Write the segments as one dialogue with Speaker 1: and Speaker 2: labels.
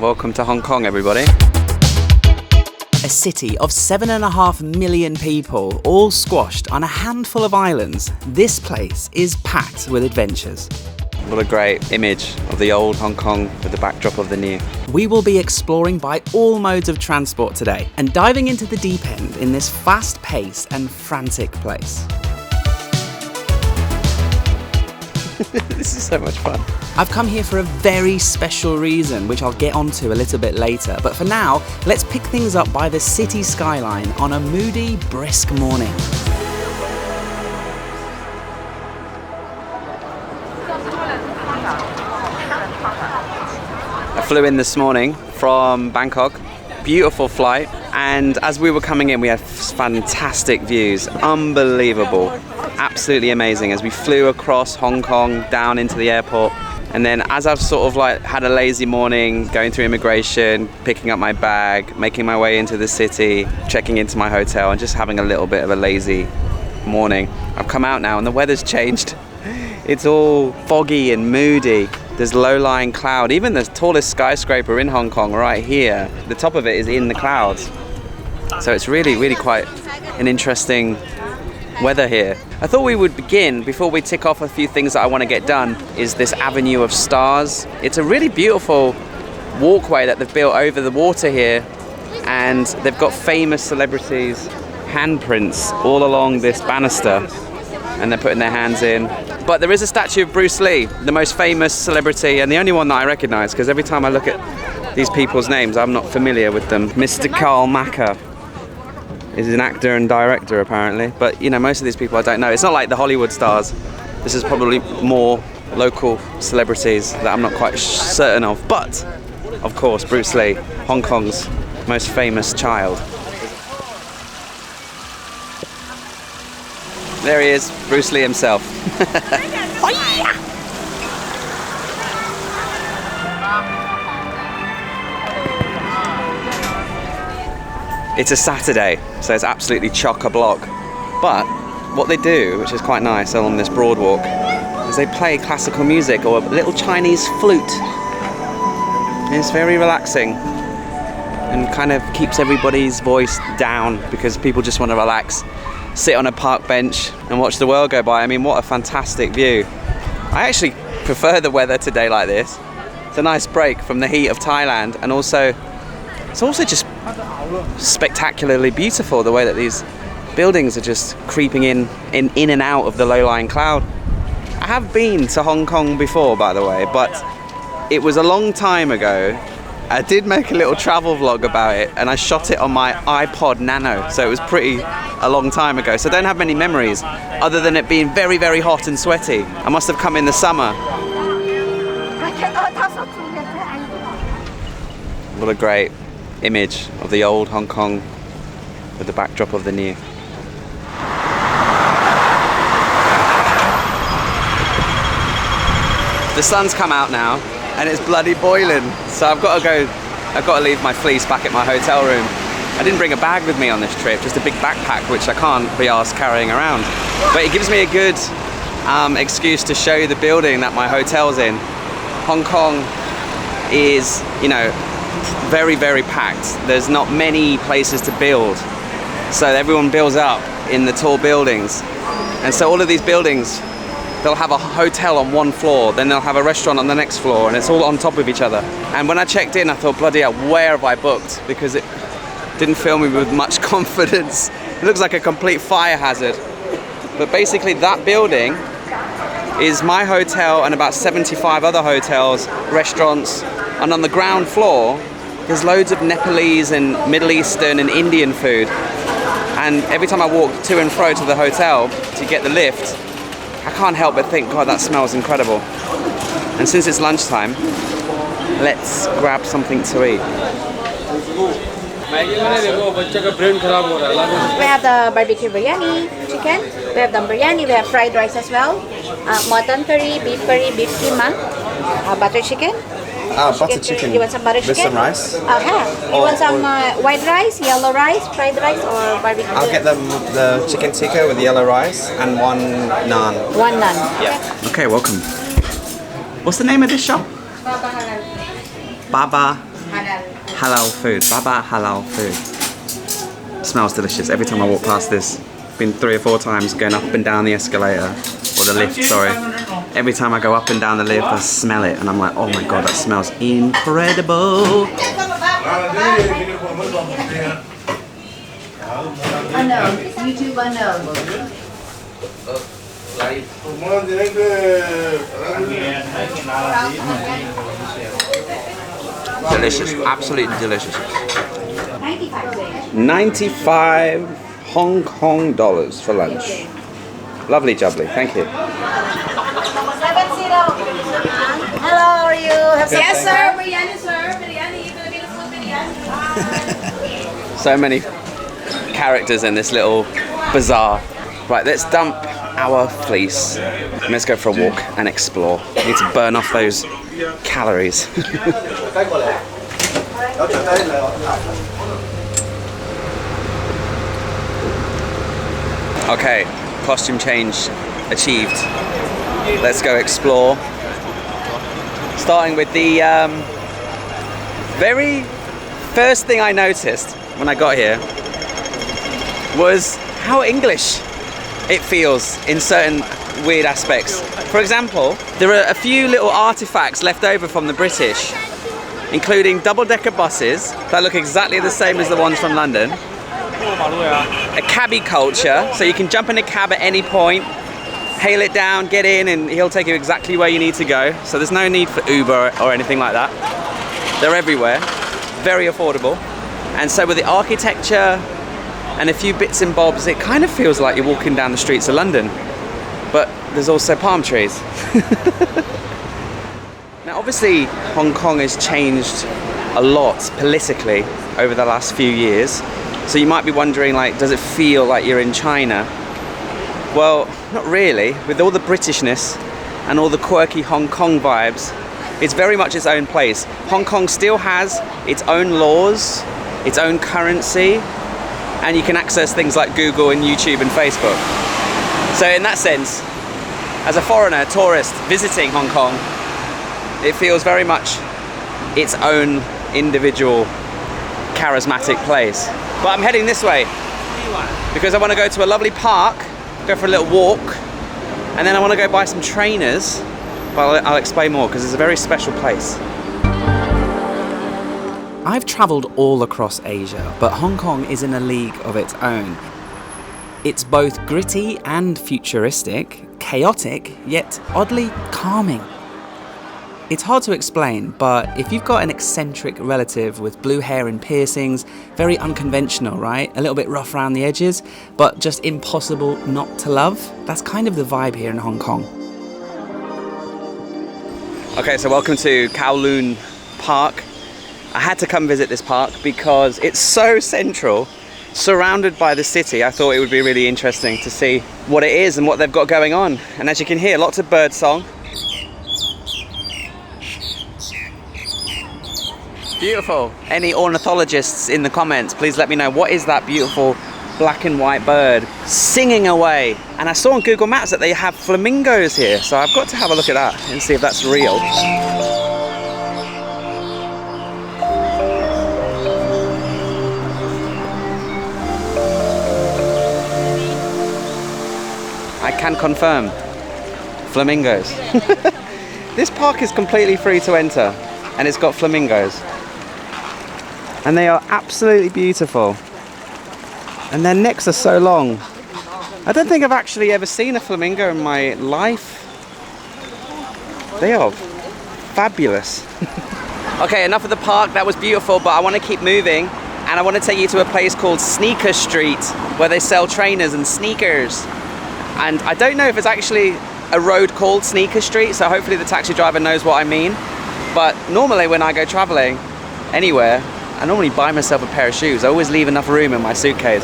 Speaker 1: Welcome to Hong Kong, everybody. A city of 7.5 million people, all squashed on a handful of islands. This place is packed with adventures. What a great image of the old Hong Kong with the backdrop of the new. We will be exploring by all modes of transport today and diving into the deep end in this fast-paced and frantic place. This is so much fun. I've come here for a very special reason, which I'll get onto a little bit later. But for now, let's pick things up by the city skyline on a moody, brisk morning. I flew in this morning from Bangkok. Beautiful flight. And as we were coming in, we had fantastic views. Unbelievable. Absolutely amazing as we flew across Hong Kong down into the airport. And then as I've sort of like had a lazy morning, going through immigration, picking up my bag, making my way into the city, checking into my hotel and just having a little bit of a lazy morning, I've come out now and the weather's changed. It's all foggy and moody. There's low-lying cloud. Even the tallest skyscraper in Hong Kong right here, the top of it is in the clouds. So it's really quite an interesting weather here. I thought we would begin, before we tick off a few things that I want to get done, is this avenue of stars. It's a really beautiful walkway that they've built over the water here, and they've got famous celebrities' handprints all along this banister, and they're putting their hands in. But there is a statue of Bruce Lee, the most famous celebrity, and the only one that I recognise, because every time I look at these people's names, I'm not familiar with them. Mr. Karl Macker is an actor and director apparently, but you know, most of these people I don't know. It's not like the Hollywood stars. This is probably more local celebrities that I'm not quite certain of. But of course, Bruce Lee, Hong Kong's most famous child. There he is, Bruce Lee himself. It's a Saturday, so it's absolutely chock-a-block. But what they do, which is quite nice along this broad walk, is they play classical music or a little Chinese flute. And it's very relaxing and kind of keeps everybody's voice down because people just want to relax, sit on a park bench and watch the world go by. I mean, what a fantastic view. I actually prefer the weather today like this. It's a nice break from the heat of Thailand, and also it's also just spectacularly beautiful the way that these buildings are just creeping in and out of the low-lying cloud. I have been to Hong Kong before, by the way, but it was a long time ago. I did make a little travel vlog about it and I shot it on my iPod Nano, so it was a long time ago, so I don't have many memories other than it being very hot and sweaty. I must have come in the summer. What a great image of the old Hong Kong with the backdrop of the new. The sun's come out now and it's bloody boiling, so I've got to leave my fleece back at my hotel room. I didn't bring a bag with me on this trip, just a big backpack which I can't be arsed carrying around, but it gives me a good excuse to show you the building that my hotel's in. Hong Kong is, you know, very packed. There's not many places to build, so everyone builds up in the tall buildings, and so all of these buildings, they'll have a hotel on one floor, then they'll have a restaurant on the next floor, and it's all on top of each other. And when I checked in, I thought, bloody hell, where have I booked? Because it didn't fill me with much confidence. It looks like a complete fire hazard. But basically that building is my hotel and about 75 other hotels, restaurants, and on the ground floor there's loads of Nepalese and Middle Eastern and Indian food. And every time I walk to and fro to the hotel to get the lift, I can't help but think, God, that smells incredible. And since it's lunchtime, let's grab something to eat.
Speaker 2: We have the barbecue biryani, chicken. We have dum biryani. We have fried rice as well. Mutton curry, beef keema, butter chicken.
Speaker 3: Butter chicken.
Speaker 2: You want some butter chicken?
Speaker 3: With some rice?
Speaker 2: You want some white rice, yellow rice, fried rice, or barbecue?
Speaker 3: I'll get the chicken tikka with yellow rice and one naan.
Speaker 2: One naan.
Speaker 3: Yeah.
Speaker 1: Okay, welcome. What's the name of this shop? Baba halal food. Baba halal food. Smells delicious. Every time I walk past this, been 3 or 4 times going up and down the escalator, or the lift, sorry. Every time I go up and down the lift, I smell it, and I'm like, oh my god, that smells incredible.
Speaker 2: YouTube unknown.
Speaker 1: Delicious, absolutely delicious. 95 Hong Kong dollars for lunch. Lovely jubbly, thank you.
Speaker 2: Hello, how are you?
Speaker 4: Yes, sir. Biryani, sir. Biryani. Filipino food biryani.
Speaker 1: So many characters in this little bazaar. Right, let's dump our fleece and let's go for a walk and explore. We need to burn off those calories. Okay, costume change achieved. Let's go explore. Starting with the very first thing I noticed when I got here was how English it feels in certain weird aspects. For example, there are a few little artifacts left over from the British, including double-decker buses that look exactly the same as the ones from London, a cabbie culture, so you can jump in a cab at any point, hail it down, get in, and he'll take you exactly where you need to go. So there's no need for Uber or anything like that. They're everywhere, very affordable. And so with the architecture and a few bits and bobs, it kind of feels like you're walking down the streets of London. But there's also palm trees. Now obviously Hong Kong has changed a lot politically over the last few years. So you might be wondering, like, does it feel like you're in China? Well, not really. With all the Britishness and all the quirky Hong Kong vibes, it's very much its own place. Hong Kong still has its own laws, its own currency, and you can access things like Google and YouTube and Facebook. So in that sense, as a foreigner, tourist visiting Hong Kong, it feels very much its own individual charismatic place. But I'm heading this way because I want to go to a lovely park, go for a little walk, and then I want to go buy some trainers. But I'll explain more because it's a very special place. I've travelled all across Asia, but Hong Kong is in a league of its own. It's both gritty and futuristic, chaotic, yet oddly calming. It's hard to explain, but if you've got an eccentric relative with blue hair and piercings, very unconventional, right? A little bit rough around the edges, but just impossible not to love. That's kind of the vibe here in Hong Kong. Okay, so welcome to Kowloon Park. I had to come visit this park because it's so central, surrounded by the city. I thought it would be really interesting to see what it is and what they've got going on. And as you can hear, lots of bird song. Beautiful. Any ornithologists in the comments, please let me know, what is that beautiful black and white bird singing away? And I saw on Google Maps that they have flamingos here, so I've got to have a look at that and see if that's real. I can confirm, flamingos. This park is completely free to enter and it's got flamingos. And they are absolutely beautiful. And their necks are so long. I don't think I've actually ever seen a flamingo in my life. They are fabulous. Okay, enough of the park. That was beautiful, but I want to keep moving. And I want to take you to a place called Sneaker Street, where they sell trainers and sneakers. And I don't know if it's actually a road called Sneaker Street, so hopefully the taxi driver knows what I mean. But normally when I go traveling anywhere, I normally buy myself a pair of shoes. I always leave enough room in my suitcase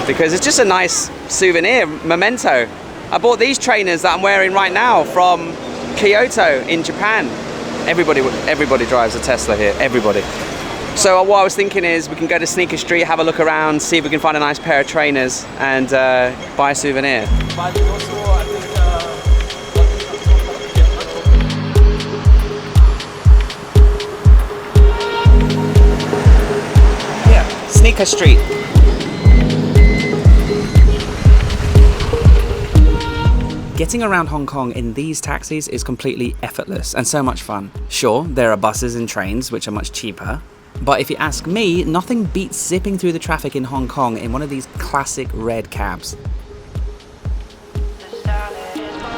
Speaker 1: because it's just a nice souvenir, memento. I bought these trainers that I'm wearing right now from Kyoto in Japan. Everybody drives a Tesla here, everybody. So what I was thinking is we can go to Sneaker Street, have a look around, see if we can find a nice pair of trainers and buy a souvenir. Sneaker Street. Getting around Hong Kong in these taxis is completely effortless and so much fun. Sure, there are buses and trains which are much cheaper, but if you ask me, nothing beats zipping through the traffic in Hong Kong in one of these classic red cabs.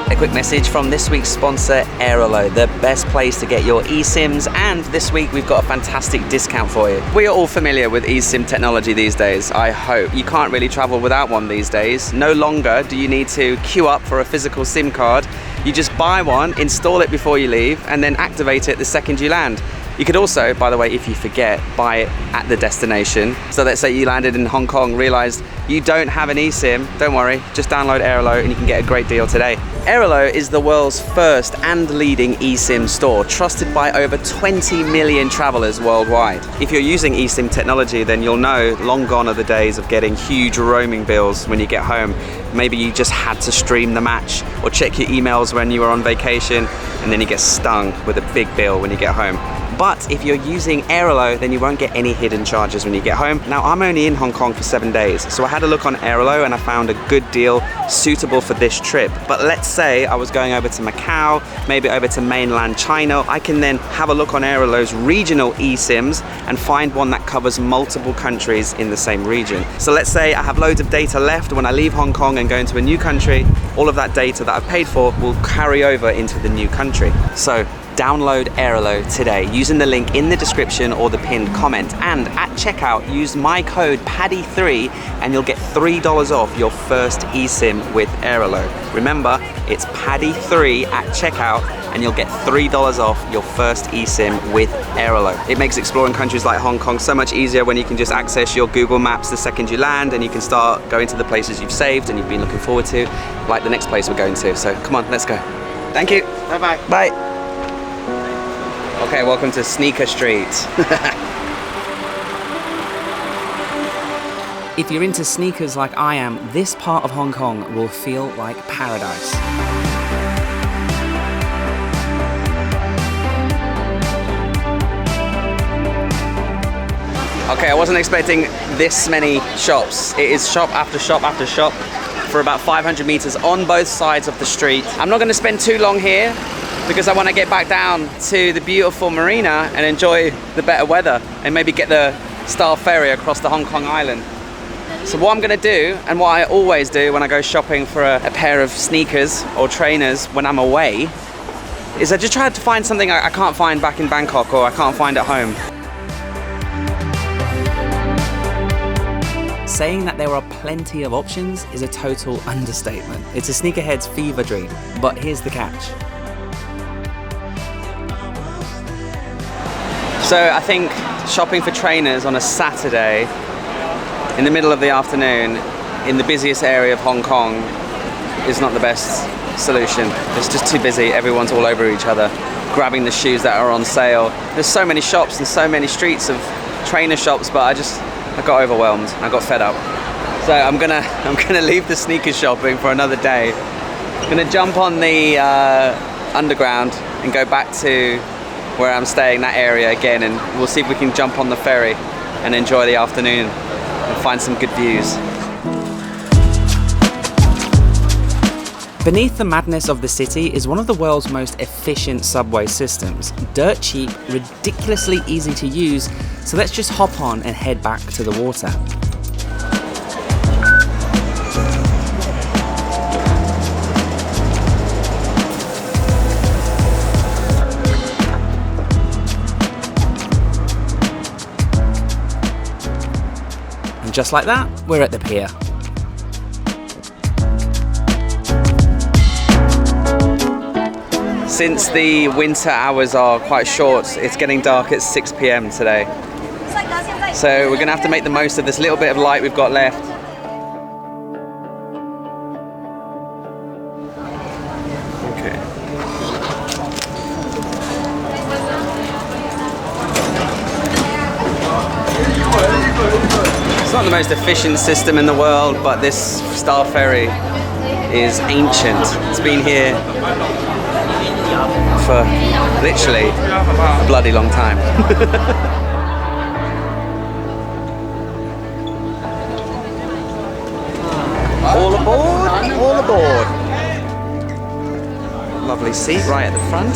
Speaker 1: A quick message from this week's sponsor, Aerolo, the best place to get your eSIMs, and this week we've got a fantastic discount for you. We are all familiar with eSIM technology these days, I hope. You can't really travel without one these days. No longer do you need to queue up for a physical SIM card. You just buy one, install it before you leave, and then activate it the second you land. You could also, by the way, if you forget, buy it at the destination. So let's say you landed in Hong Kong, realized you don't have an eSIM, don't worry, just download Aerolo and you can get a great deal today. Aerolo is the world's first and leading eSIM store, trusted by over 20 million travelers worldwide. If you're using eSIM technology, then you'll know long gone are the days of getting huge roaming bills when you get home. Maybe you just had to stream the match or check your emails when you were on vacation, and then you get stung with a big bill when you get home. But if you're using Aerolo, then you won't get any hidden charges when you get home. Now, I'm only in Hong Kong for 7 days, so I had a look on Aerolo and I found a good deal suitable for this trip. But let's say I was going over to Macau, maybe over to mainland China, I can then have a look on Aerolo's regional eSIMs and find one that covers multiple countries in the same region. So let's say I have loads of data left when I leave Hong Kong and go into a new country, all of that data that I've paid for will carry over into the new country. So download Aerolo today using the link in the description or the pinned comment, and at checkout use my code PADDY3 and you'll get $3 off your first eSIM with Aerolo. Remember, it's PADDY3 at checkout and you'll get $3 off your first eSIM with Aerolo. It makes exploring countries like Hong Kong so much easier when you can just access your Google Maps the second you land, and you can start going to the places you've saved and you've been looking forward to, like the next place we're going to. So come on, let's go. Thank you.
Speaker 3: Bye-bye.
Speaker 1: Bye. Okay, welcome to Sneaker Street. If you're into sneakers like I am, this part of Hong Kong will feel like paradise. Okay, I wasn't expecting this many shops. It is shop after shop after shop for about 500 meters on both sides of the street. I'm not going to spend too long here because I want to get back down to the beautiful marina and enjoy the better weather and maybe get the Star Ferry across the Hong Kong island. So what I'm going to do, and what I always do when I go shopping for a pair of sneakers or trainers when I'm away, is I just try to find something I can't find back in Bangkok or I can't find at home. Saying that there are plenty of options is a total understatement. It's a sneakerhead's fever dream, but here's the catch. So I think shopping for trainers on a Saturday in the middle of the afternoon in the busiest area of Hong Kong is not the best solution. It's just too busy, everyone's all over each other, grabbing the shoes that are on sale. There's so many shops and so many streets of trainer shops, but I got overwhelmed, I got fed up. So I'm gonna leave the sneaker shopping for another day. I'm gonna jump on the underground and go back to where I'm staying, that area again, and we'll see if we can jump on the ferry and enjoy the afternoon and find some good views. Beneath the madness of the city is one of the world's most efficient subway systems. Dirt cheap, ridiculously easy to use, so let's just hop on and head back to the water. And just like that, we're at the pier. Since the winter hours are quite short, it's getting dark at 6 p.m. today. So we're going to have to make the most of this little bit of light we've got left. Okay. It's not the most efficient system in the world, but this Star Ferry is ancient. It's been here for literally a bloody long time. seat right at the front.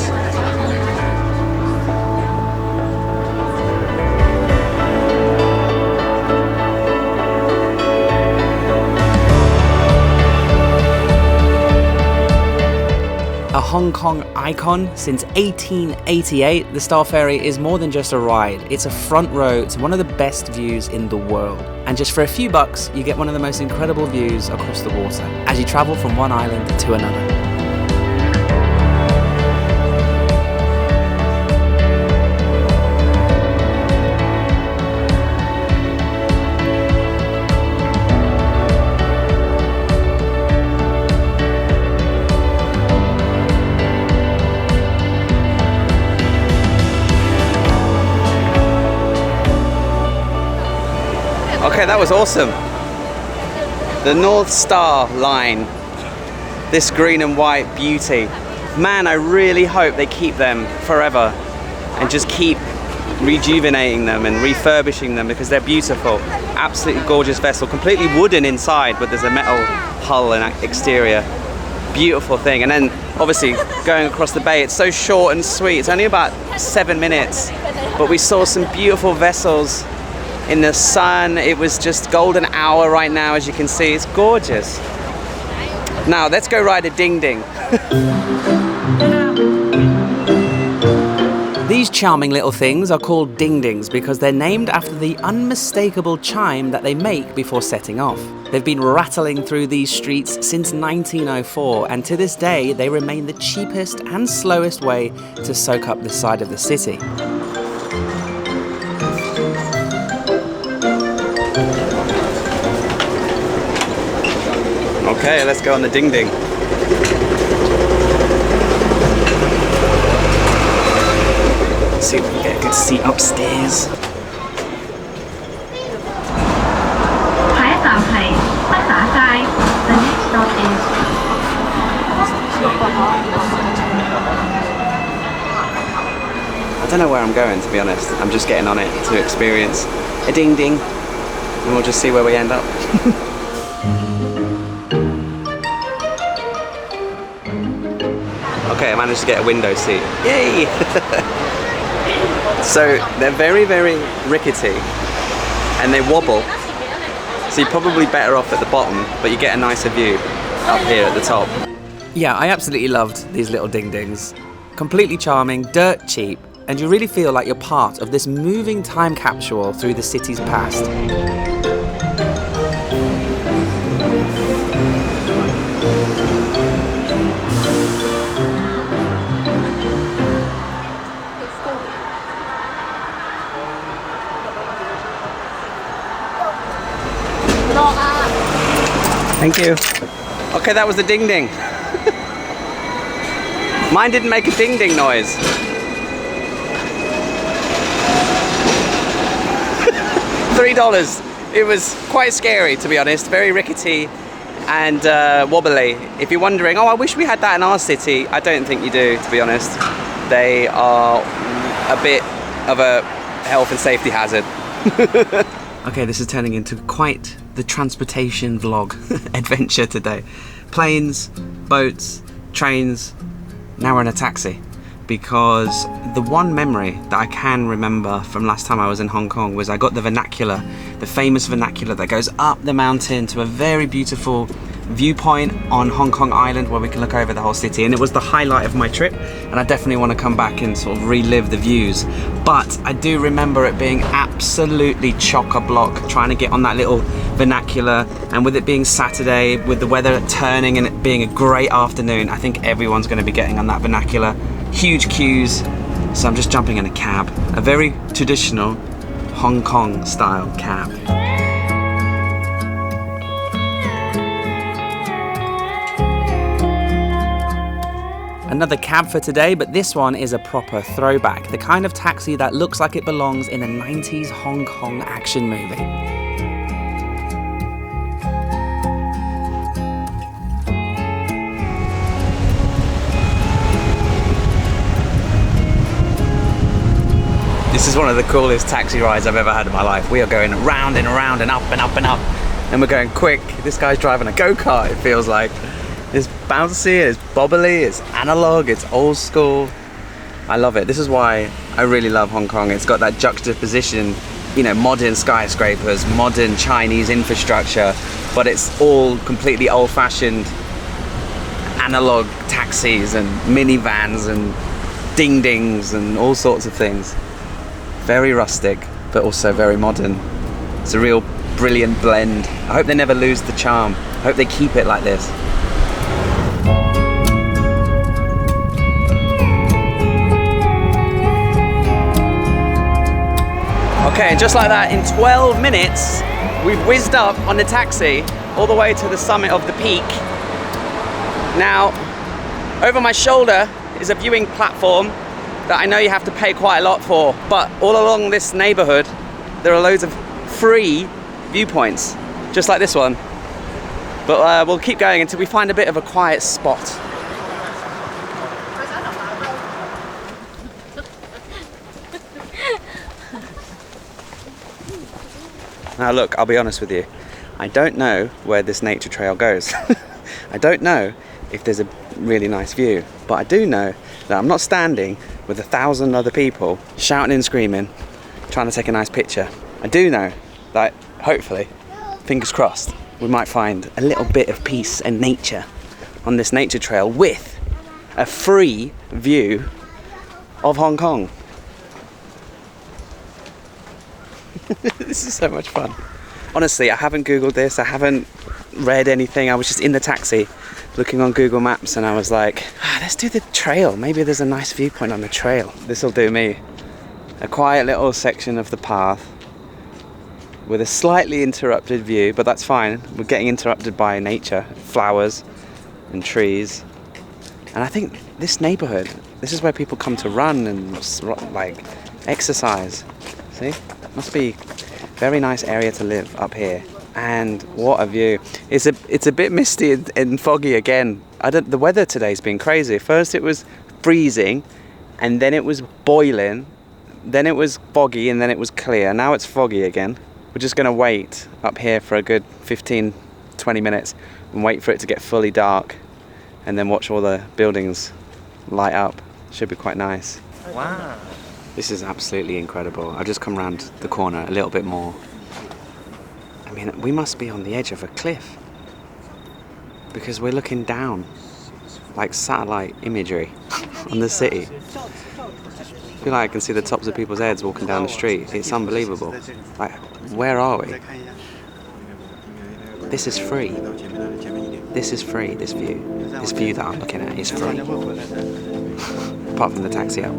Speaker 1: A Hong Kong icon since 1888, the Star Ferry is more than just a ride. It's a front row to one of the best views in the world. And just for a few bucks, you get one of the most incredible views across the water as you travel from one island to another. Okay, that was awesome. The North Star line, this green and white beauty. Man, I really hope they keep them forever and just keep rejuvenating them and refurbishing them because they're beautiful. Absolutely gorgeous vessel, completely wooden inside, but there's a metal hull and exterior. Beautiful thing. And then obviously going across the bay, it's so short and sweet. It's only about 7 minutes, but we saw some beautiful vessels in the sun. It was just golden hour right now, as you can see. It's gorgeous. Now let's go ride a ding ding. These charming little things are called ding dings because they're named after the unmistakable chime that they make before setting off. They've been rattling through these streets since 1904, and to this day they remain the cheapest and slowest way to soak up the side of the city. Okay, let's go on the ding ding. Let's see if we can get a good seat upstairs. I don't know where I'm going, to be honest. I'm just getting on it to experience a ding ding, and we'll just see where we end up. Okay, I managed to get a window seat. Yay! So they're very, very rickety and they wobble. So you're probably better off at the bottom, but you get a nicer view up here at the top. Yeah, I absolutely loved these little ding dings. Completely charming, dirt cheap, and you really feel like you're part of this moving time capsule through the city's past. Thank you. Okay, that was the ding ding. Mine didn't make a ding ding noise. $3. It was quite scary, to be honest. Very rickety and wobbly. If you're wondering, oh, I wish we had that in our city, I don't think you do, to be honest. They are a bit of a health and safety hazard. Okay, this is turning into quite the transportation vlog adventure today. Planes, boats, trains, now we're in a taxi. Because the one memory that I can remember from last time I was in Hong Kong was I got the vernacular, the famous vernacular that goes up the mountain to a very beautiful viewpoint on Hong Kong Island where we can look over the whole city, and it was the highlight of my trip, and I definitely want to come back and sort of relive the views. But I do remember it being absolutely chock-a-block trying to get on that little vernacular, and with it being Saturday, with the weather turning and it being a great afternoon, I think everyone's going to be getting on that vernacular. Huge queues, so I'm just jumping in a cab, a very traditional Hong Kong style cab. Another cab for today, but this one is a proper throwback, the kind of taxi that looks like it belongs in a 90s Hong Kong action movie. This is one of the coolest taxi rides I've ever had in my life. We are going round and around and up and up and up, and we're going quick. This guy's driving a go-kart, it feels like. It's bouncy, it's bobbly, it's analog, it's old school. I love it. This is why I really love Hong Kong. It's got that juxtaposition, you know, modern skyscrapers, modern Chinese infrastructure, but it's all completely old-fashioned analog taxis and minivans and ding-dings and all sorts of things. Very rustic, but also very modern. It's a real brilliant blend. I hope they never lose the charm. I hope they keep it like this. Okay, and just like that, in 12 minutes, we've whizzed up on the taxi all the way to the summit of the peak. Now, over my shoulder is a viewing platform that I know you have to pay quite a lot for, but all along this neighborhood, there are loads of free viewpoints, just like this one. But we'll keep going until we find a bit of a quiet spot. Now look, I'll be honest with you, I don't know where this nature trail goes. I don't know if there's a really nice view, but I do know that I'm not standing with 1,000 other people shouting and screaming, trying to take a nice picture. I do know that hopefully, fingers crossed, we might find a little bit of peace and nature on this nature trail with a free view of Hong Kong. This is so much fun. Honestly, I haven't Googled this, I haven't read anything. I was just in the taxi looking on Google Maps and I was like, let's do the trail. Maybe there's a nice viewpoint on the trail. This'll do me. A quiet little section of the path with a slightly interrupted view, but that's fine. We're getting interrupted by nature, flowers and trees. And I think this neighborhood, this is where people come to run and like exercise. See? Must be a very nice area to live up here. And what a view. It's a bit misty and foggy again. The weather today's been crazy. First it was freezing and then it was boiling, then it was foggy and then it was clear. Now it's foggy again. We're just gonna wait up here for a good 15-20 minutes and wait for it to get fully dark and then watch all the buildings light up. Should be quite nice. Wow. This is absolutely incredible. I've just come around the corner a little bit more. I mean, we must be on the edge of a cliff because we're looking down like satellite imagery on the city. I feel like I can see the tops of people's heads walking down the street. It's unbelievable. Like, where are we? This is free. This is free, this view. This view that I'm looking at is free. Apart from the taxi up.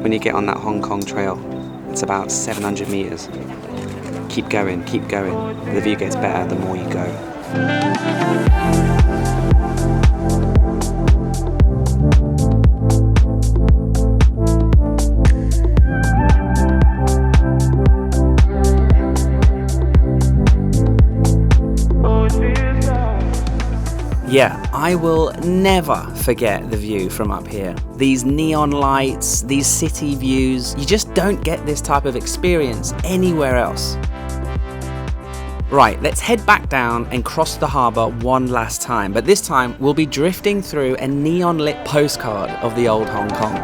Speaker 1: When you get on that Hong Kong trail, it's about 700 meters. Keep going, keep going. The view gets better the more you go. Yeah, I will never forget the view from up here. These neon lights, these city views, you just don't get this type of experience anywhere else. Right, let's head back down and cross the harbour one last time, but this time we'll be drifting through a neon lit postcard of the old Hong Kong.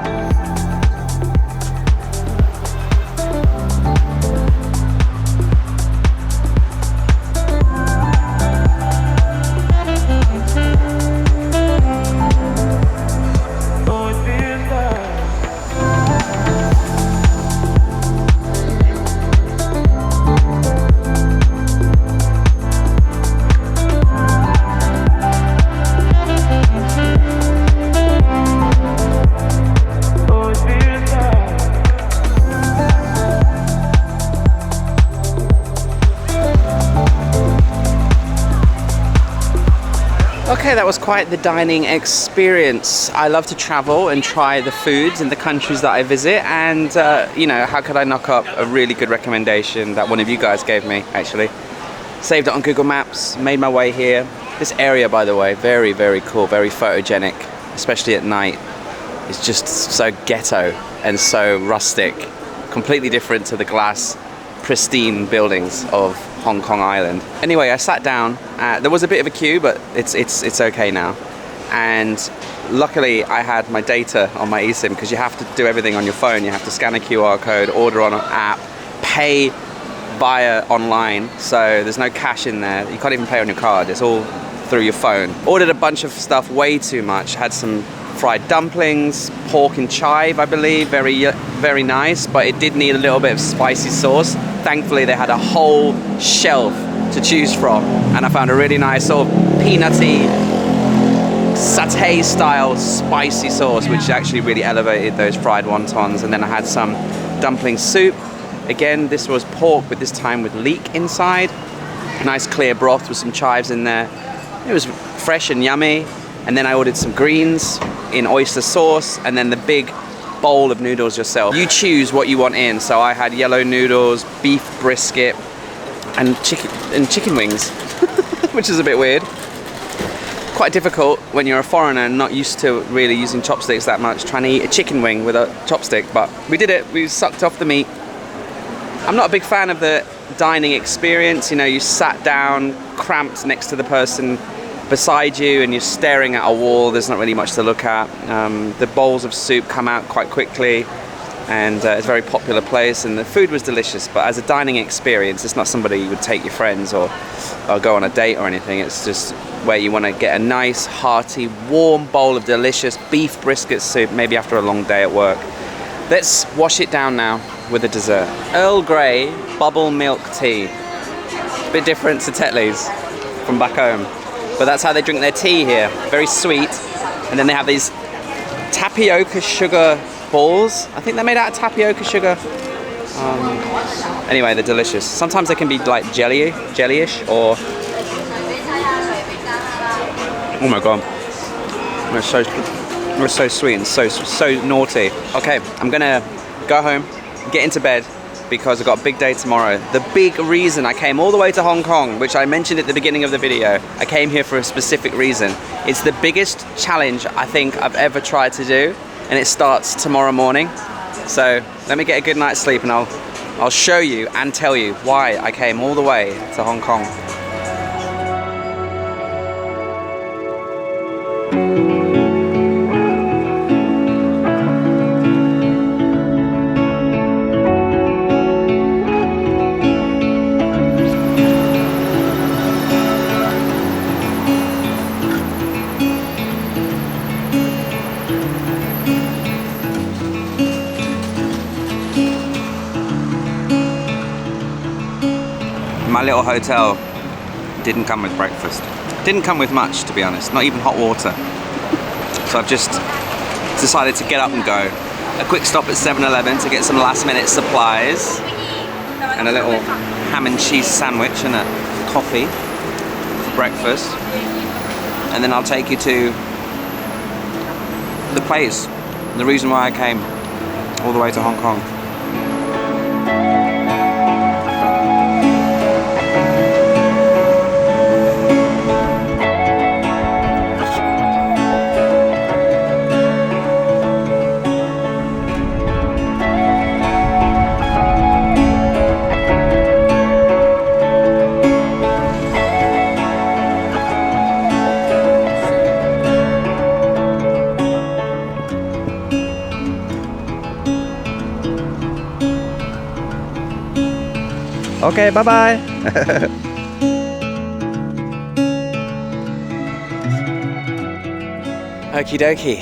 Speaker 1: Okay, that was quite the dining experience. I love to travel and try the foods in the countries that I visit, and you know, how could I knock up a really good recommendation that one of you guys gave me, actually. Saved it on Google Maps, made my way here. This area, by the way, very, very cool, very photogenic, especially at night. It's just so ghetto and so rustic, completely different to the glass, pristine buildings of Hong Kong Island. Anyway, I sat down. There was a bit of a queue, but it's okay now. And luckily, I had my data on my eSIM because you have to do everything on your phone. You have to scan a QR code, order on an app, pay via online. So there's no cash in there. You can't even pay on your card. It's all through your phone. Ordered a bunch of stuff, way too much. Had some fried dumplings, pork and chive, I believe, very nice, but it did need a little bit of spicy sauce. Thankfully, they had a whole shelf to choose from, and I found a really nice sort of peanutty, satay style spicy sauce, which actually really elevated those fried wontons. And then I had some dumpling soup. Again, this was pork, but this time with leek inside. Nice clear broth with some chives in there. It was fresh and yummy. And then I ordered some greens in oyster sauce, and then the big bowl of noodles yourself. You choose what you want in. So I had yellow noodles, beef brisket, and chicken wings, which is a bit weird. Quite difficult when you're a foreigner and not used to really using chopsticks that much, trying to eat a chicken wing with a chopstick, but we did it. We sucked off the meat. I'm not a big fan of the dining experience. You know, you sat down, cramped next to the person beside you, and you're staring at a wall. There's not really much to look at. The bowls of soup come out quite quickly, and it's a very popular place, and the food was delicious. But as a dining experience, it's not somebody you would take your friends or go on a date or anything. It's just where you want to get a nice, hearty, warm bowl of delicious beef brisket soup, maybe after a long day at work. Let's wash it down now with a dessert. Earl Grey bubble milk tea. A bit different to Tetley's from back home, but that's how they drink their tea here. Very sweet. And then they have these tapioca sugar balls. I think they're made out of tapioca sugar. Anyway, they're delicious. Sometimes they can be like jelly-ish, or oh my god, they're so sweet and so naughty. Okay, I'm gonna go home, get into bed, because I've got a big day tomorrow. The big reason I came all the way to Hong Kong, which I mentioned at the beginning of the video, I came here for a specific reason. It's the biggest challenge I think I've ever tried to do, and it starts tomorrow morning. So let me get a good night's sleep, and I'll show you and tell you why I came all the way to Hong Kong. My little hotel didn't come with breakfast. Didn't come with much, to be honest, not even hot water. So I've just decided to get up and go. A quick stop at 7-Eleven to get some last minute supplies, and a little ham and cheese sandwich and a coffee for breakfast. And then I'll take you to the place, the reason why I came all the way to Hong Kong. Okay, bye-bye. Okie dokie,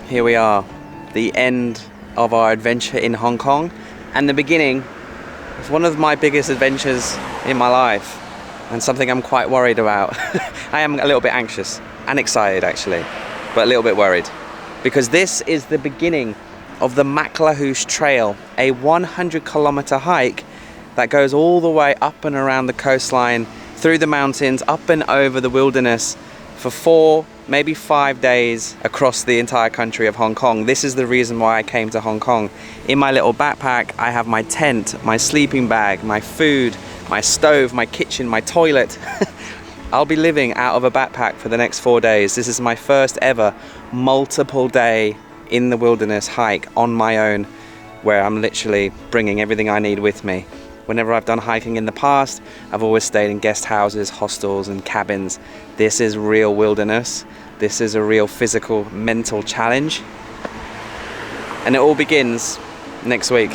Speaker 1: here we are, the end of our adventure in Hong Kong, and the beginning of one of my biggest adventures in my life, and something I'm quite worried about. I am a little bit anxious and excited actually, but a little bit worried, because this is the beginning of the MacLehose Trail, a 100-kilometer hike that goes all the way up and around the coastline, through the mountains, up and over the wilderness for 4, maybe 5 days across the entire country of Hong Kong. This is the reason why I came to Hong Kong. In my little backpack, I have my tent, my sleeping bag, my food, my stove, my kitchen, my toilet. I'll be living out of a backpack for the next 4 days. This is my first ever multiple day in the wilderness hike on my own, where I'm literally bringing everything I need with me. Whenever I've done hiking in the past, I've always stayed in guest houses, hostels and cabins. This is real wilderness. This is a real physical, mental challenge. And it all begins next week.